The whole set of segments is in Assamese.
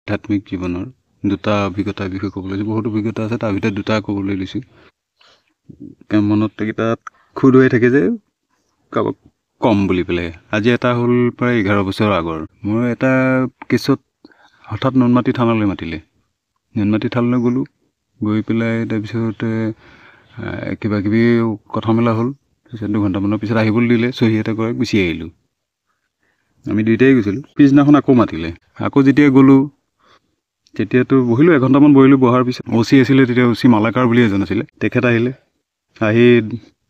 আধ্যাত্মিক জীৱনৰ দুটা অভিজ্ঞতাৰ বিষয়ে ক'বলৈ লৈছোঁ। বহুত অভিজ্ঞতা আছে, তাৰ ভিতৰত দুটা ক'বলৈ লৈছোঁ। মনত এইকেইটাত খুদ হৈ থাকে যে কাৰোবাক কম বুলি পেলাই। আজি এটা হ'ল প্ৰায় 11 বছৰ আগৰ। মোৰ এটা কেছত হঠাৎ নুনমাটি থানালৈ মাতিলে। নুনমাটি থানালৈ গ'লোঁ, গৈ পেলাই তাৰপিছত কিবা কিবি কথা মেলা হ'ল। তাৰপিছত 2 ঘণ্টামানৰ পিছত আহিবলৈ দিলে, চহী এটা কৰে, গুচি আহিলোঁ। আমি দুইটাই গৈছিলোঁ। পিছদিনাখন আকৌ মাতিলে। আকৌ যেতিয়া গ'লোঁ তেতিয়াতো বহিলোঁ, 1 ঘণ্টামান বহিলোঁ। বহাৰ পিছত OC আছিলে তেতিয়া, OC মালাকাৰ বুলি এজন আছিলে, তেখেত আহিলে। আহি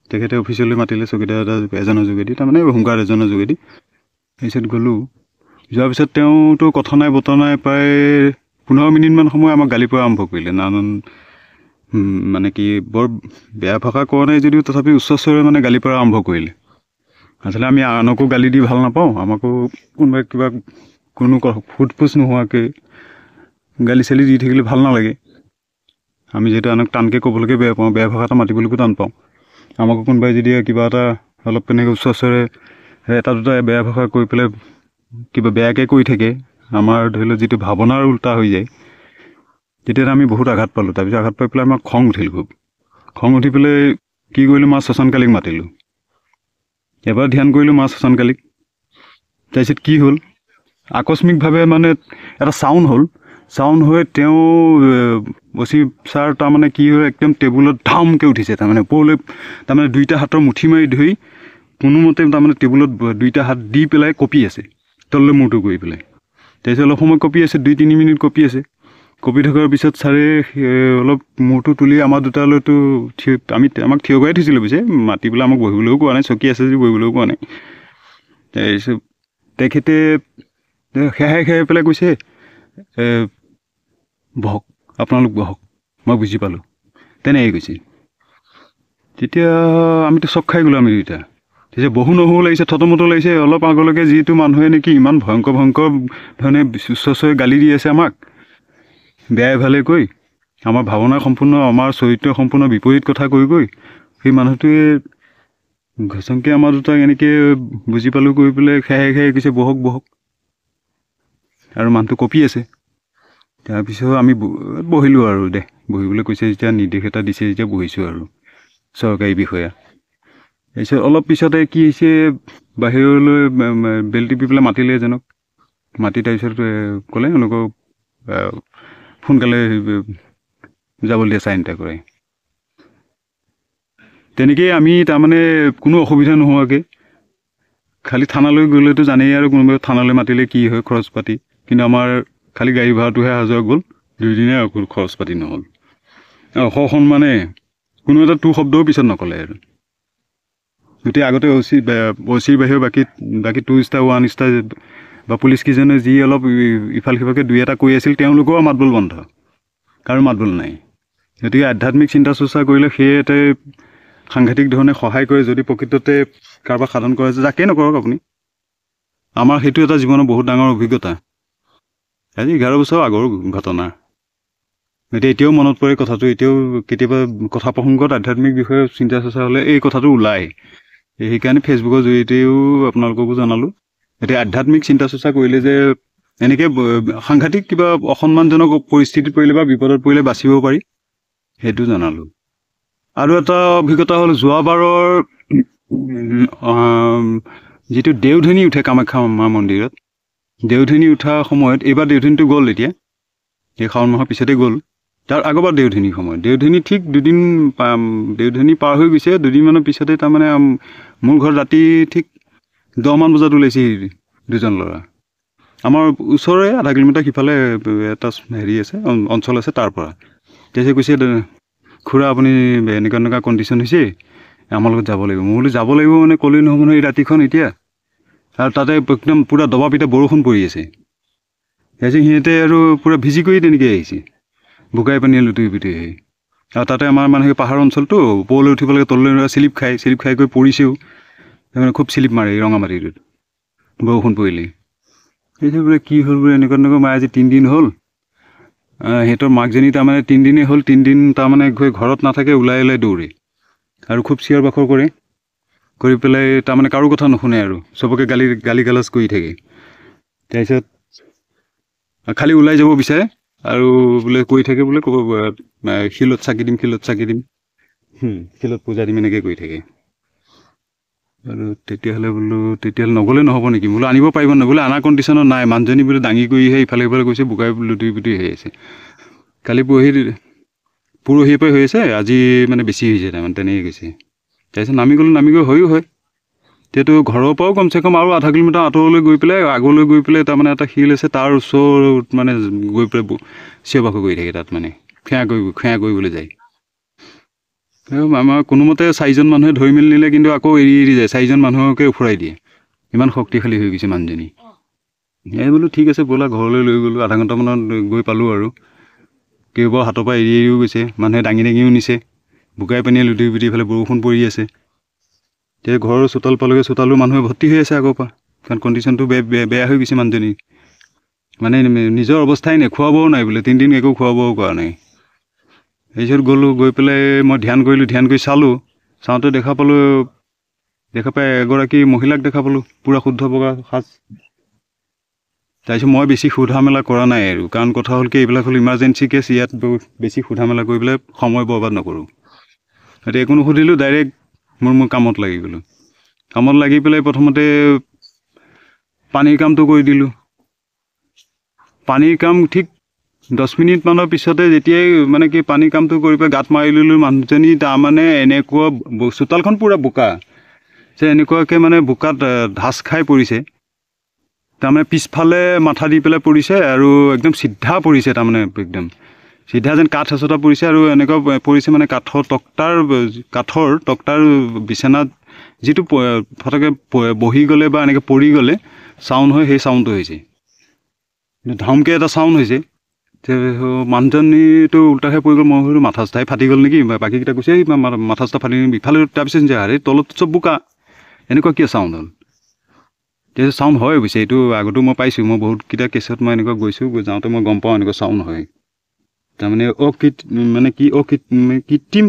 তেখেতে অফিচলৈ মাতিলে চকীদাৰ এজনৰ যোগেদি, তাৰমানে হোমগাৰ্ড এজনৰ যোগেদি। তাৰপিছত গ'লোঁ। যোৱাৰ পিছত তেওঁতো কথা নাই বতৰা নাই, প্ৰায় 15 মিনিটমান সময় আমাক গালি পৰা আৰম্ভ কৰিলে। নানান মানে কি বৰ বেয়া ভাষা কোৱা নাই যদিও তথাপি উচ্চস্বৰে মানে গালি পৰা আৰম্ভ কৰিলে। আচলতে আমি আনকো গালি দি ভাল নাপাওঁ, আমাকো কোনোবাই কিবা কোনো ফুট ফুচ নোহোৱাকৈ গালি চালি দি থাকিলে ভাল নালাগে। আমি যিহেতু আনক টানকৈ ক'বলৈকে বেয়া পাওঁ, বেয়া ভাষা এটা মাতিবলৈকো টান পাওঁ। আমাকো কোনোবাই যদি কিবা এটা অলপ তেনেকৈ উচ্চস্বৰে এটা দুটা বেয়া ভাষা কৈ পেলাই কিবা বেয়াকৈ কৈ থাকে, আমাৰ ধৰি লওক যিটো ভাৱনাৰ উল্টা হৈ যায়, তেতিয়া আমি বহুত আঘাত পালোঁ। তাৰপিছত আঘাত পাই পেলাই আমাক খং উঠিল খুব। খং উঠি পেলাই কি কৰিলোঁ, মা শশানকালীক মাতিলোঁ। এবাৰ ধ্যান কৰিলোঁ মা শশানকালীক। তাৰপিছত কি হ'ল, আকস্মিকভাৱে মানে এটা চাউণ্ড হৈ তেওঁ OC ছাৰ তাৰমানে কি হয়, একদম টেবুলত ধামকৈ উঠিছে। তাৰমানে ওপৰলৈ তাৰমানে 2টা হাতৰ মুঠি মাৰি ধৰি কোনোমতে তাৰমানে টেবুলত 2টা হাত দি পেলাই কঁপি আছে, তললৈ মূৰটো কৰি পেলাই। তাৰপিছত অলপ সময় কঁপি আছে, 2-3 মিনিট কঁপি আছে। কঁপি থকাৰ পিছত ছাৰে অলপ মূৰটো তুলি আমাৰ দুটালৈতো আমাক থিয় কৰাই থৈছিলোঁ। পিছে মাতি পেলাই আমাক বহিবলৈও কোৱা নাই, চকী আছে যদি বহিবলৈও কোৱা নাই। তাৰপিছত তেখেতে খেহাই পেলাই কৈছে, বহক, আপোনালোক বহক, মই বুজি পালোঁ, তেনেকৈ কৈছে। তেতিয়া আমিতো চক খাই গ'লোঁ আমি দুইটা। তেতিয়া বহু নহৰু লাগিছে, থতমত লাগিছে। অলপ আগলৈকে যিটো মানুহে নেকি ইমান ভয়ংকৰ ধৰণে উচ্চস্বৰে গালি দি আছে আমাক, বেয়াই ভালে কৈ, আমাৰ ভাৱনা সম্পূৰ্ণ, আমাৰ চৰিত্ৰ সম্পূৰ্ণ বিপৰীত কথা কৈ সেই মানুহটোৱে ঘচংকৈ আমাৰ দুটাক এনেকৈ বুজি পালোঁ কৰি পেলাই খেহাই কৈছে, বহক বহক, আৰু মানুহটো কঁপি আছে। তাৰপিছত আমি বহিলোঁ আৰু বহিবলৈ কৈছে যেতিয়া, নিৰ্দেশ এটা দিছে যেতিয়া বহিছোঁ আৰু চৰকাৰী বিষয়া। তাৰপিছত অলপ পিছতে কি হৈছে, বাহিৰলৈ বেল টিপি পেলাই মাতিলে এজনক। মাতি তাৰপিছত ক'লে তেওঁলোকক সোনকালে যাবলৈ দিয়ে, চাইন এটা কৰে। তেনেকেই আমি তাৰমানে কোনো অসুবিধা নোহোৱাকৈ, খালি থানালৈ গ'লেতো জানেই আৰু কোনোবাই থানালৈ মাতিলে কি হয় খৰচ পাতি, কিন্তু আমাৰ খালি গাড়ী ভাড়াটোহে অহা যোৱা গ'ল, 2 দিনে একো খৰচ পাতি নহ'ল। সসন্মানে কোনো এটা তোৰ শব্দও পিছত নক'লে আৰু। গতিকে আগতে OCৰ বাহিৰেও বাকী 2 ষ্টাৰ 1 ষ্টাৰ বা পুলিচকেইজনে যি অলপ ইফাল সিফালকৈ 2-এটা কৈ আছিল, তেওঁলোকৰো মাতবোল বন্ধ, কাৰো মাতবোল নাই। গতিকে আধ্যাত্মিক চিন্তা চৰ্চা কৰিলে সেইয়াতে সাংঘাতিক ধৰণে সহায় কৰে, যদি প্ৰকৃততে কাৰোবাক সাধন কৰা যায়, যাকেই নকৰক আপুনি। আমাৰ সেইটো এটা জীৱনৰ বহুত ডাঙৰ অভিজ্ঞতা। আজি 11 বছৰ আগৰ ঘটনা। গতিকে এতিয়াও মনত পৰে কথাটো। এতিয়াও কেতিয়াবা কথা প্ৰসংগত আধ্যাত্মিক বিষয়ে চিন্তা চৰ্চা হ'লে এই কথাটো ওলায়। সেইকাৰণে ফেচবুকৰ জৰিয়তেও আপোনালোককো জনালোঁ। এতিয়া আধ্যাত্মিক চিন্তা চৰ্চা কৰিলে যে এনেকৈ সাংঘাতিক কিবা অসন্মানজনক পৰিস্থিতিত পৰিলে বা বিপদত পৰিলে বাচিব পাৰি, সেইটো জনালোঁ। আৰু এটা অভিজ্ঞতা হ'ল, যোৱাবাৰৰ যিটো দেওধনী উঠে কামাখ্যা মা মন্দিৰত, দেওধনী উঠাৰ সময়ত, এইবাৰ দেওধনীটো গ'ল, এতিয়া এই শাওণ মাহৰ পিছতে গ'ল। তাৰ আগৰবাৰ দেওধনীৰ সময়ত, দেওধনী ঠিক 2 দিন, দেওধনী পাৰ হৈ গৈছে, 2 দিনমানৰ পিছতে তাৰমানে মোৰ ঘৰত ৰাতি ঠিক 10 মান বজাত ওলাইছে 2জন ল'ৰা। আমাৰ ওচৰৰে আধা কিলোমিটাৰ সিফালে এটা হেৰি আছে, অঞ্চল আছে, তাৰ পৰা। তাৰপিছত কৈছে, খুৰা আপুনি এনেকুৱা কণ্ডিশ্যন হৈছে, আমাৰ লগত যাব লাগিব। মই বোলো যাব লাগিব মানে ক'লেই নহ'ব নহয়, এই ৰাতিখন এতিয়া, আৰু তাতে একদম পূৰা দবা পিটা বৰষুণ পৰি আছে। তাৰপিছত সিহঁতে আৰু পূৰা ভিজি কৰি তেনেকৈ আহিছে, বোকাই পানীয়ে লুটুৰি পুটুৰি আহি। আৰু তাতে আমাৰ মানুহে পাহাৰ অঞ্চলটো, ওপৰলৈ উঠিব লাগে, তললৈ চিলিপ খাই কৰি পৰিছেও, তাৰমানে খুব চিলিপ মাৰে এই ৰঙামাটিটোত বৰষুণ পৰিলে। সেইটোৱে বোলে কি হ'ল বোলে, এনেকুৱা মায়ে আজি 3 দিন হ'ল। সিহঁতৰ মাকজনী তাৰমানে 3 দিনেই হ'ল, 3 দিন তাৰমানে ঘৰত নাথাকে, ওলাই দৌৰে আৰু খুব চিঞৰ বাখৰ কৰি পেলাই তাৰমানে কাৰো কথা নুশুনে আৰু চবকে গালি গালাজ কৰি থাকে। তাৰপিছত খালি ওলাই যাব বিচাৰে আৰু বোলে কৈ থাকে বোলে ক'ব শিলত চাকি দিম শিলত পূজা দিম এনেকৈ কৰি থাকে। আৰু তেতিয়াহ'লে নগ'লে নহ'ব নেকি? বোলে আনিব পাৰিব নাই? বোলে আনা কণ্ডিশ্যনত নাই। মানুহজনী বোলে দাঙি কৰিহে ইফালে সিফালে গৈছে, বোকাই লুটি পুটি হৈ আছে। কালি পৰহিৰ পৰা হৈ আছে, আজি মানে বেছি হৈছে তাৰমানে তেনেকৈ গৈছে। তাৰপিছত নামি গৈ হয়ো হয়। এতিয়াতো ঘৰৰ পৰাও কমচে কম আৰু 0.5 কিলোমিটাৰ আঁতৰলৈ গৈ পেলাই আগলৈ গৈ পেলাই তাৰমানে এটা শিল আছে, তাৰ ওচৰত মানে গৈ পেলাই চিঞৰ বাখৰ কৰি থাকে তাত, মানে খেয়া কৰিবলৈ যায়। আমাৰ কোনোমতে 4জন মানুহে ধৰি মেলি নিলে, কিন্তু আকৌ এৰি যায়। 4জন মানুহকে উফৰাই দিয়ে। ইমান শক্তিশালী হৈ গৈছে মানুহজনী। এই বোলো ঠিক আছে ব'লা, ঘৰলৈ লৈ গ'লোঁ। 0.5 ঘণ্টামানত গৈ পালোঁ আৰু কেইবাৰ হাতৰ পৰা এৰিও গৈছে, মানুহে দাঙিও নিছে। বোকাই পানীয়ে লুটি পুটি ইফালে বৰষুণ পৰি আছে। এতিয়া ঘৰৰ চোতাল পালেগৈ, চোতালো মানুহে ভৰ্তি হৈ আছে আগৰ পৰা, কাৰণ কণ্ডিশ্যনটো বেয়া হৈ গৈছে মানুহজনী। মানে নিজৰ অৱস্থাই নাই, খোৱা বোৱাও নাই বোলে, 3 দিন একো খোৱা বোৱাও কৰা নাই। তাৰপিছত গ'লোঁ, গৈ পেলাই মই ধ্যান কৰি চালোঁ। চাওঁতে দেখা পাই এগৰাকী মহিলাক দেখা পালোঁ, পূৰা শুদ্ধ বগা সাজ। তাৰপিছত মই বেছি সোধা মেলা কৰা নাই আৰু, কাৰণ কথা হ'ল কি, এইবিলাক হ'ল ইমাৰ্জেঞ্চি কেছ। ইয়াত বেছি সোধা মেলা কৰি পেলাই সময় বৰবাদ নকৰোঁ। এতিয়া একো নুসুধিলোঁ, ডাইৰেক্ট মোৰ কামত লাগি গ'লোঁ। কামত লাগি পেলাই প্ৰথমতে পানীৰ কামটো কৰি দিলোঁ। পানীৰ কাম ঠিক 10 মিনিটমানৰ পিছতে যেতিয়াই মানে কি পানীৰ কামটো কৰি পেলাই গাঁত মাৰি ল'লোঁ, মানুহজনী তাৰমানে এনেকুৱা, চোতালখন পূৰা বোকা যে এনেকুৱাকৈ মানে বোকাত ধাচ খাই পৰিছে। তাৰমানে পিছফালে মাথা দি পেলাই পৰিছে আৰু একদম চিধা পৰিছে, তাৰমানে একদম চিধা যেন কাঠ এচটা পৰিছে। আৰু এনেকুৱা পৰিছে মানে কাঠৰ তক্তাৰ বিচনাত যিটো ফটকৈ বহি গ'লে বা এনেকৈ পৰি গ'লে চাউণ্ড হয়, সেই চাউণ্ডটো হৈছে। ধমকৈ এটা চাউণ্ড হৈছে। মানুহজনীটো উল্টাহে পৰি গ'ল। মই ভাবিলোঁ মাথা চাথাই ফাটি গ'ল নেকি, বাকীকেইটা কৈছে এই মাথা চাথা ফাটি গ'ল। ইফালে তাৰপিছত তলত চব বোকা, এনেকুৱা কিয় চাউণ্ড হ'ল? তেতিয়া চাউণ্ড হয় অৱশ্যে, এইটো আগতো মই পাইছোঁ। মই বহুতকেইটা কেছত মই এনেকুৱা গৈছোঁ, যাওঁতে মই গম পাওঁ এনেকুৱা চাউণ্ড হয়। তাৰমানে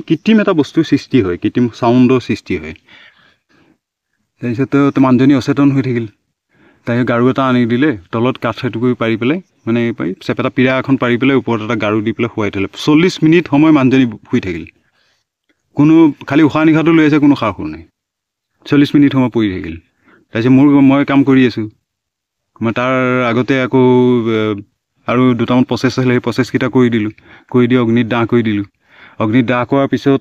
কৃত্ৰিম এটা বস্তুৰ সৃষ্টি হয়, কৃত্ৰিম চাউণ্ডৰ সৃষ্টি হয়। তাৰপিছত মানুহজনী অচেতন হৈ থাকিল। তাই গাৰু এটা আনি দিলে, তলত কাঠ এটুকুৰি পাৰি পেলাই, মানে চেপেটা পীৰা এখন পাৰি পেলাই ওপৰত এটা গাৰু দি পেলাই শুৱাই থ'লে। 40 মিনিট সময় মানুহজনী শুই থাকিল। কোনো খালি উশাহ নিশাহটো লৈ আছে, কোনো সাৰ সুৰ নাই। 40 মিনিট সময় পৰি থাকিল। তাৰপিছত মই কাম কৰি আছোঁ। মই তাৰ আগতে আকৌ আৰু 2টামান প্ৰচেছ আছিলে, সেই প্ৰচেছকেইটা কৰি দিলোঁ। কৰি দি অগ্নিত দাহ কৰি দিলোঁ। অগ্নিত দাহ কৰাৰ পিছত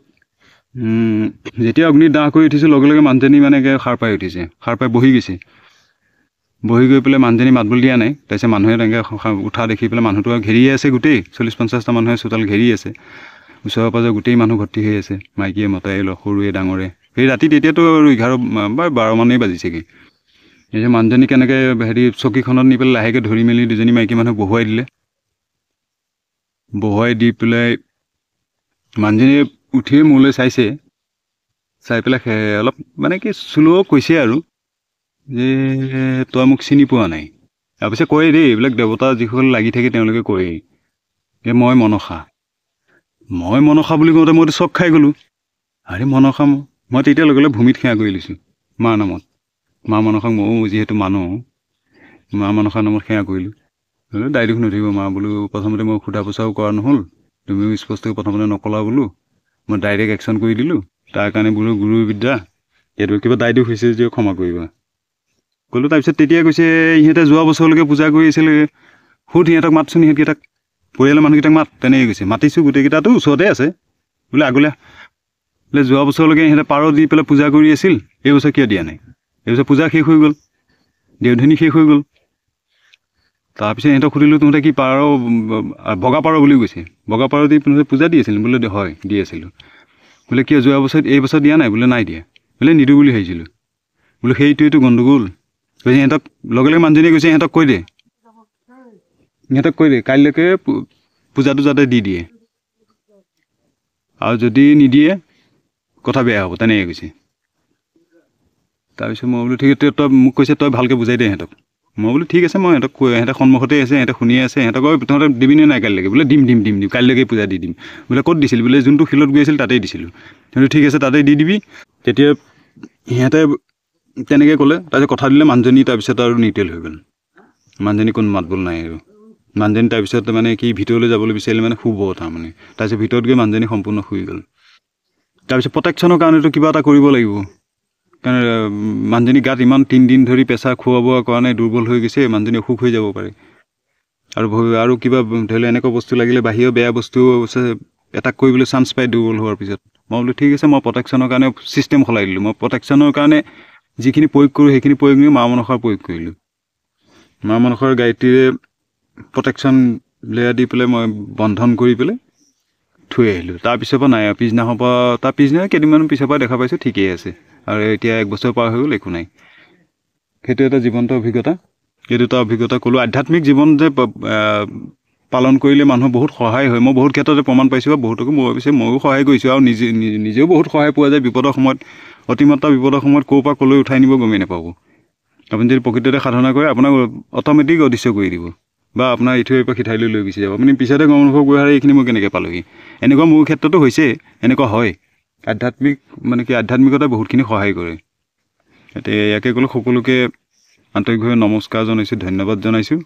যেতিয়া অগ্নিত দাহ কৰি উঠিছোঁ, লগে লগে মানুহজনী মানে সাৰ পাই উঠিছে, সাৰ পাই বহি গৈছে। বহি গৈ পেলাই মানুহজনী মাতবোল দিয়া নাই। তাৰপিছত মানুহে তেনেকৈ উঠা দেখি পেলাই মানুহটো ঘেৰিয়ে আছে, গোটেই 40-50টা মানুহে চোতাল ঘেৰি আছে। ওচৰে পাঁজৰে গোটেই মানুহ ভৰ্তি হৈ আছে, মাইকীয়ে মতাই সৰুৱে ডাঙৰে। সেই ৰাতি তেতিয়াতো আৰু 11 বা 12 মানেই বাজিছেগৈ। এই যে মানুহজনী কেনেকৈ চকীখনত নি পেলাই লাহেকৈ ধৰি মেলি 2জনী মাইকী মানুহ বহুৱাই দিলে। বহুৱাই দি পেলাই মানুহজনী উঠিয়ে মোলৈ চাইছে, চাই পেলাই অলপ মানে কি শ্ল' কৈছে আৰু যে তই মোক চিনি পোৱা নাই। তাৰপিছত কয়েই দেই, এইবিলাক দেৱতা যিসকল লাগি থাকে তেওঁলোকে কয়েই যে মই মনসা বুলি কওঁতে মইতো চক খাই গ'লোঁ। আৰে মনসা, মই তেতিয়া লগে লগে ভূমিত সেৱা কৰি লৈছোঁ মাৰ নামত। মা মনসাক ময়ো যিহেতু মানো, মা মনসাৰ নামত সেৱা কৰিলোঁ। দায় দুখ নধৰিব মা বোলো, প্ৰথমতে মই সোধা পোছাও কৰা নহ'ল, তুমিও স্পষ্টকৈ প্ৰথমতে নকলা বোলো, মই ডাইৰেক্ট একশ্যন কৰি দিলোঁ। তাৰ কাৰণে বোলো গুৰুৰ বিদ্যা, এইটো কিবা দায় দুখ হৈছে যদিও ক্ষমা কৰিবা ক'লোঁ। তাৰপিছত তেতিয়া কৈছে, ইহঁতে যোৱা বছৰলৈকে পূজা কৰি আছিলে, সুধ সিহঁতক মাতচোন, সিহঁতকেইটাক পৰিয়ালৰ মানুহকেইটাক মাত। তেনেকৈ কৈছে। মাতিছোঁ, গোটেইকেইটাতো ওচৰতে আছে বোলে, আগলৈ বোলে। যোৱা বছৰলৈকে সিহঁতে পাৰ দি পেলাই পূজা কৰি আছিল, এই বছৰ কিয় দিয়া নাই? এই বছৰ পূজা শেষ হৈ গ'ল, দেওধনী শেষ হৈ গ'ল। তাৰপিছত সিহঁতক সুধিলোঁ, তহঁতে কি পাৰ, বগা পাৰ বুলি কৈছে। বগা পাৰ দি পূজা দি আছিল বোলে? হয়, দি আছিলোঁ। বোলে কিয় যোৱা বছৰ এই বছৰ দিয়া নাই? বোলে নাই দিয়া। বোলে নিদিওঁ বুলি ভাবিছিলোঁ। বোলে সেইটোৱেতো গণ্ডগোল। কৈছে সিহঁতক লগে লগে মানুহজনীয়ে কৈছে, সিহঁতক কৈ দে কাইলৈকে পূজাটো যাতে দি দিয়ে, আৰু যদি নিদিয়ে কথা বেয়া হ'ব, তেনেকৈ কৈছে। তাৰপিছত মই বোলো ঠিক আছে, তই মোক কৈছে তই ভালকৈ বুজাই দে সিহঁতক। মই বোলো ঠিক আছে, মই সিহঁতক সিহঁতে সন্মুখতে আছে, সিহঁতে শুনিয়ে আছে। সিহঁতক তহঁতে দিবিনে নাই কাইলৈকে? বোলে দিম, কাইলৈকে পূজা দি দিম। বোলে ক'ত দিছিল? বোলে যোনটো শিলত গৈ আছিল তাতেই দিছিলোঁ। কিন্তু ঠিক আছে, তাতেই দি দিবি। তেতিয়া সিহঁতে তেনেকৈ ক'লে। তাৰপিছত কথা দিলে মানুহজনী, তাৰপিছত আৰু নিউট্ৰেল হৈ গ'ল। মানুহজনী কোনো মাত বোল নাই আৰু। মানুহজনী তাৰপিছত মানে কি ভিতৰলৈ যাবলৈ বিচাৰিলে মানে শুব তাৰমানে তাৰপিছত ভিতৰত গৈ মানুহজনী সম্পূৰ্ণ শুই গ'ল তাৰপিছত প্ৰটেকশ্যনৰ কাৰণেতো কিবা এটা কৰিব লাগিব কাৰণ মানুহজনী গাত ইমান 3 দিন ধৰি প্ৰেছাৰ খোৱা বোৱা কাৰণে দুৰ্বল হৈ গৈছে মানুহজনী অসুখ হৈ যাব পাৰে আৰু কিবা ধৰি লওক এনেকুৱা বস্তু লাগিলে বাহিৰৰ বেয়া বস্তু এটাক কৰিবলৈ চান্স পাই দুৰ্বল হোৱাৰ পিছত মই বোলো ঠিক আছে মই প্ৰটেকশ্যনৰ কাৰণে ছিষ্টেম সলাই দিলোঁ মই প্ৰটেকশ্যনৰ কাৰণে যিখিনি প্ৰয়োগ কৰোঁ সেইখিনি প্ৰয়োগ কৰি মা মনসাৰ প্ৰয়োগ কৰিলোঁ মা মনসাৰ গায়ত্ৰীৰে প্ৰটেকশ্যন লেয়াৰ দি পেলাই মই বন্ধন কৰি পেলাই থৈ আহিলোঁ তাৰপিছৰ পৰা নাই পিছদিনাখনৰ পৰা তাৰ পিছদিনা কেইদিনমানৰ পিছৰ পৰা দেখা পাইছোঁ ঠিকেই আছে আৰু এতিয়া 1 বছৰ পাৰ হৈ গ'ল একো নাই সেইটো এটা জীৱন্ত অভিজ্ঞতা এই দুটা অভিজ্ঞতা ক'লোঁ আধ্যাত্মিক জীৱন যে পালন কৰিলে মানুহৰ বহুত সহায় হয় মই বহুত ক্ষেত্ৰতে প্ৰমাণ পাইছোঁ বা বহুতকো মই ভাবিছোঁ ময়ো সহায় কৰিছোঁ আৰু নিজেও বহুত সহায় পোৱা যায় বিপদৰ সময়ত অতিমাত্ৰা বিপদৰ সময়ত ক'ৰ পৰা ক'লৈ উঠাই নিব গমেই নাপাব আপুনি যদি প্ৰকৃততে সাধনা কৰে আপোনাক অট'মেটিক অদৃশ্য কৰি দিব বা আপোনাৰ ইটোৰ পৰা সিঠাইলৈ লৈ গুচি যাব আপুনি পিছতে গম অনুভৱ কৰি এইখিনি মই কেনেকৈ পালোহি এনেকুৱা মোৰ ক্ষেত্ৰতো হৈছে এনেকুৱা হয় আধ্যাত্মিকতাই বহুতখিনি সহায় কৰে এতিয়া ইয়াকে ক'লোঁ সকলোকে আন্তৰিকভাৱে নমস্কাৰ জনাইছোঁ ধন্যবাদ জনাইছোঁ